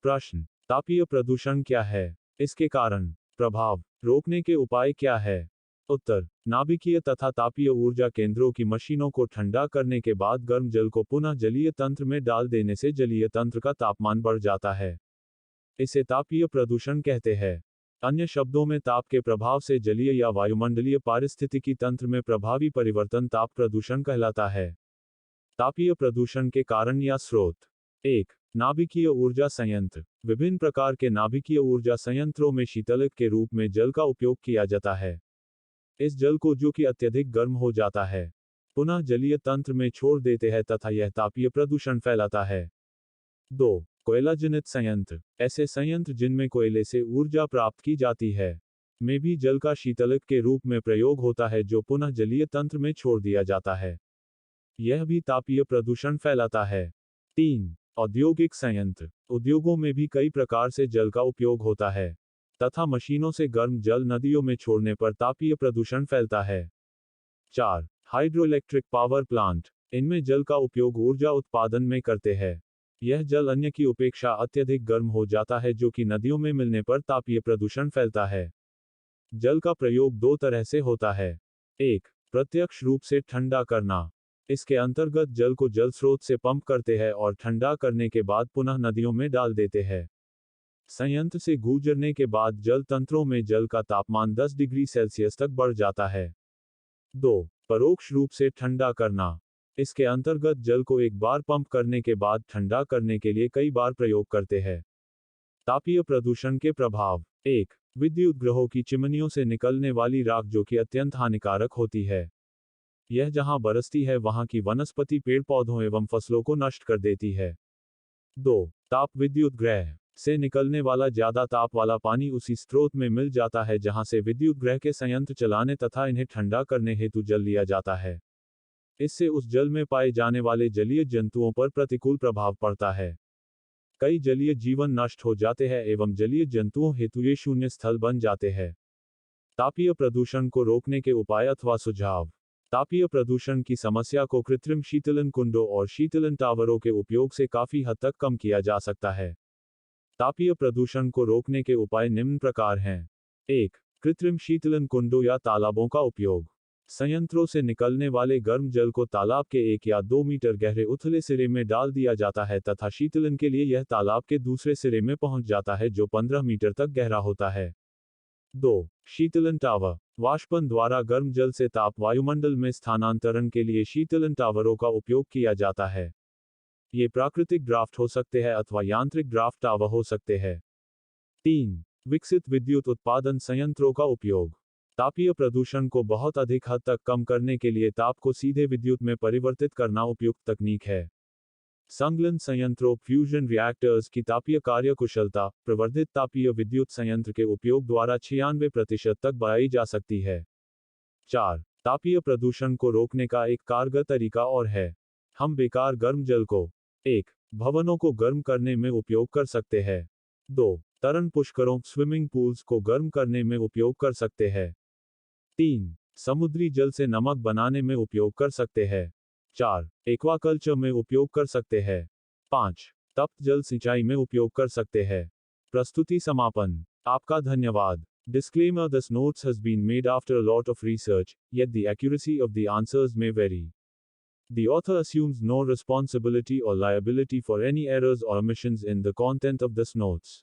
प्रश्न, तापीय प्रदूषण क्या है? इसके कारण, प्रभाव, रोकने के उपाय क्या है? उत्तर, नाभिकीय तथा तापीय ऊर्जा केंद्रों की मशीनों को ठंडा करने के बाद गर्म जल को पुनः जलीय तंत्र में डाल देने से जलीय तंत्र का तापमान बढ़ जाता है। इसे तापीय प्रदूषण कहते हैं। अन्य शब्दों में ताप के प्रभाव से जलीय या वायुमंडलीय पारिस्थितिकी तंत्र में प्रभावी परिवर्तन ताप प्रदूषण कहलाता है। तापीय प्रदूषण के कारण या स्रोत। 1. नाभिकीय ऊर्जा संयंत्र। विभिन्न प्रकार के नाभिकीय ऊर्जा संयंत्रों में शीतलक के रूप में जल का उपयोग किया जाता है। इस जल को जो कि अत्यधिक गर्म हो जाता है, पुनः जलीय तंत्र में छोड़ देते हैं तथा यह तापीय प्रदूषण फैलाता है। 2. कोयला जनित संयंत्र। ऐसे संयंत्र जिनमें कोयले से ऊर्जा प्राप्त की जाती है, में भी जल का शीतलक के रूप में प्रयोग होता है जो पुनः जलीय तंत्र में छोड़ दिया जाता है। यह भी तापीय प्रदूषण फैलाता है। 3. औद्योगिक संयंत्र। उद्योगों में भी कई प्रकार से जल का उपयोग होता है तथा मशीनों से गर्म जल नदियों में छोड़ने पर तापीय प्रदूषण फैलता है। 4. Hydroelectric power plant. इनमें जल का उपयोग ऊर्जा उत्पादन में करते हैं। यह जल अन्य की अपेक्षा अत्यधिक गर्म हो जाता है जो कि नदियों में मिलने पर तापीय प्रदूषण फैलता है। जल का प्रयोग दो तरह से होता है। 1. प्रत्यक्ष रूप से ठंडा करना। इसके अंतर्गत जल को जल स्रोत से पंप करते हैं और ठंडा करने के बाद पुनः नदियों में डाल देते हैं। संयंत्र से गुजरने के बाद जल तंत्रों में जल का तापमान 10 डिग्री सेल्सियस तक बढ़ जाता है। 2. परोक्ष रूप से ठंडा करना। इसके अंतर्गत जल को एक बार पंप करने के बाद ठंडा करने के लिए कई बार प्रयोग करते हैं। तापीय प्रदूषण के प्रभाव। 1. विद्युत ग्रहों की चिमनियों से निकलने वाली राख जो कि अत्यंत हानिकारक होती है। यह जहां बरसती है वहां की वनस्पति पेड़ पौधों एवं फसलों को नष्ट कर देती है। 2. ताप विद्युत ग्रह से निकलने वाला ज्यादा ताप वाला पानी उसी स्रोत में मिल जाता है जहां से विद्युत ग्रह के संयंत्र चलाने तथा इन्हें ठंडा करने हेतु जल लिया जाता है। इससे उस जल में पाए जाने वाले जलीय जंतुओं पर प्रतिकूल प्रभाव पड़ता है। कई जलीय जीवन नष्ट हो जाते हैं एवं जलीय जंतुओं हेतु ये शून्य स्थल बन जाते हैं। तापीय प्रदूषण को रोकने के उपाय अथवा सुझाव। तापीय प्रदूषण की समस्या को कृत्रिम शीतलन कुंडों और शीतलन टावरों के उपयोग से काफी हद तक कम किया जा सकता है। तापीय प्रदूषण को रोकने के उपाय निम्न प्रकार हैं। 1. कृत्रिम शीतलन कुंडों या तालाबों का उपयोग। संयंत्रों से निकलने वाले गर्म जल को तालाब के 1 या 2 मीटर गहरे उथले सिरे में डाल दिया जाता है तथा शीतलन के लिए यह तालाब के दूसरे सिरे में पहुंच जाता है जो 15 मीटर तक गहरा होता है। 2. शीतलन टावर। वाष्पन द्वारा गर्म जल से ताप वायुमंडल में स्थानांतरण के लिए शीतलन टावरों का उपयोग किया जाता है। ये प्राकृतिक ड्राफ्ट हो सकते हैं अथवा यांत्रिक ड्राफ्ट टावर हो सकते हैं। 3. विकसित विद्युत उत्पादन संयंत्रों का उपयोग। तापीय प्रदूषण को बहुत अधिक हद तक कम करने के लिए ताप को सीधे विद्युत में परिवर्तित करना उपयुक्त तकनीक है। संगलन संयंत्रों फ्यूजन रिएक्टर्स की तापीय कार्यकुशलता प्रवर्धित तापीय विद्युत संयंत्र के उपयोग द्वारा 96% तक बढ़ाई जा सकती है। 4. तापीय प्रदूषण को रोकने का एक कारगर तरीका और है। हम बेकार गर्म जल को 1. भवनों को गर्म करने में उपयोग कर सकते हैं। 2. तरण पुष्करों स्विमिंग पूल्स को गर्म करने में उपयोग कर सकते हैं। 3. समुद्री जल से नमक बनाने में उपयोग कर सकते हैं। 4. एक्वाकल्चर में उपयोग कर सकते हैं। 5. तप्त जल सिंचाई में उपयोग कर सकते हैं। प्रस्तुति समापन। आपका धन्यवाद। Disclaimer: This notes has been made after a lot of research, yet the accuracy of the answers may vary. The author assumes no responsibility or liability for any errors or omissions in the content of this notes.